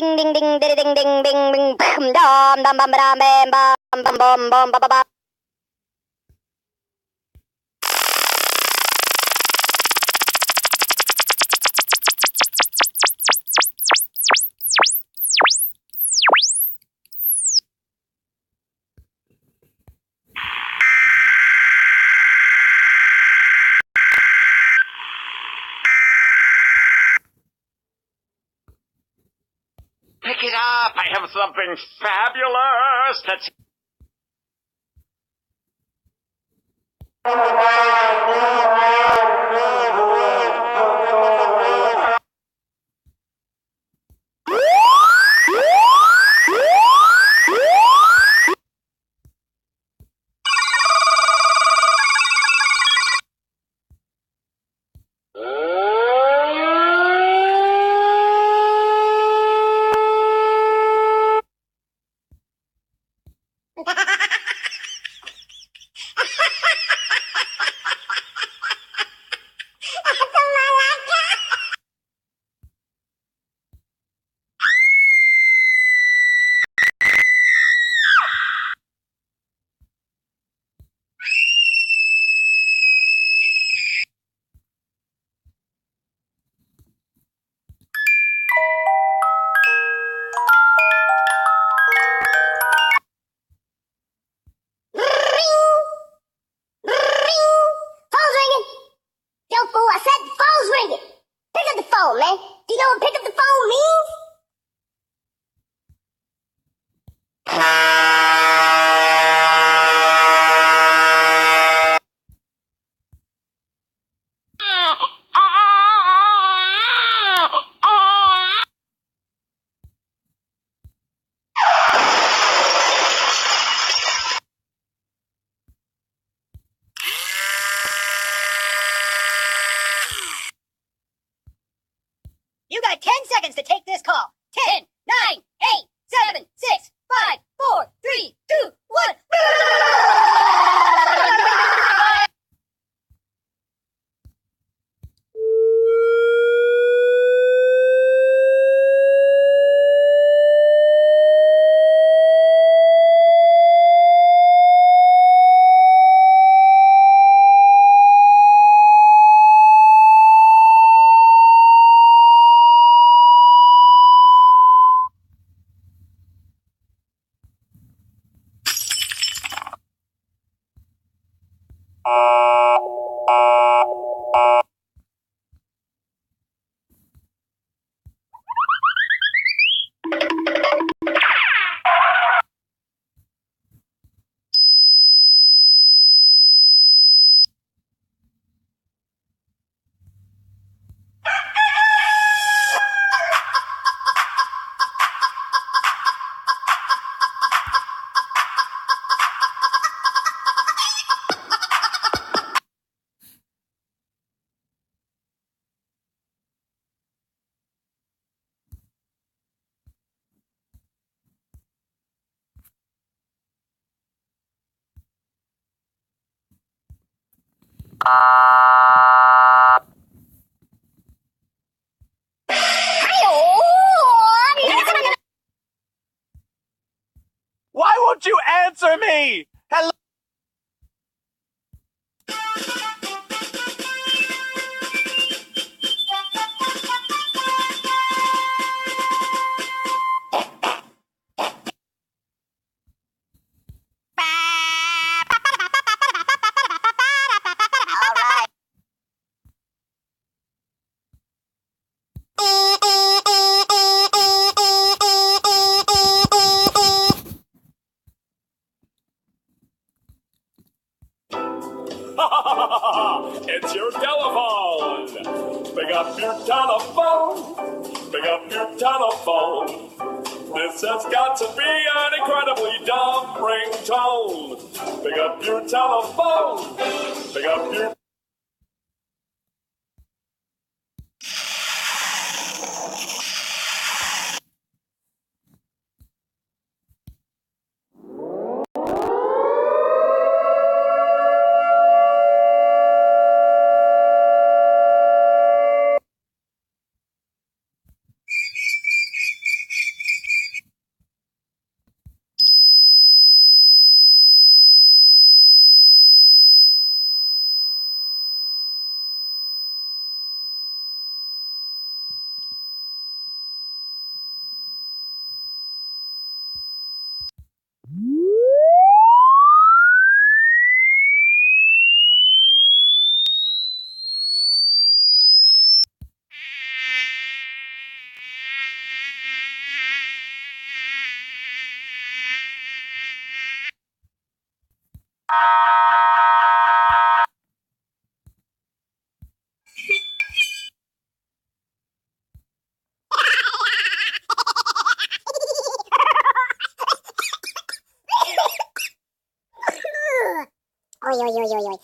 ding ding ding ding ding ding ding ding dum dum bum bum bam bum bum bum bum bum bum. Pick it up! I have something fabulous to Man. Do you know what pick up the phone means? You got 10 seconds to take this call. 10, 9, 8, 7, 6, 5, 4, 3, 2, 1. Why won't you answer me? Hello? It's your telephone. Pick up your telephone. Pick up your telephone. This has got to be an incredibly dumb ringtone. Pick up your telephone. Pick up your... Oy, oy, oy, oy, oy.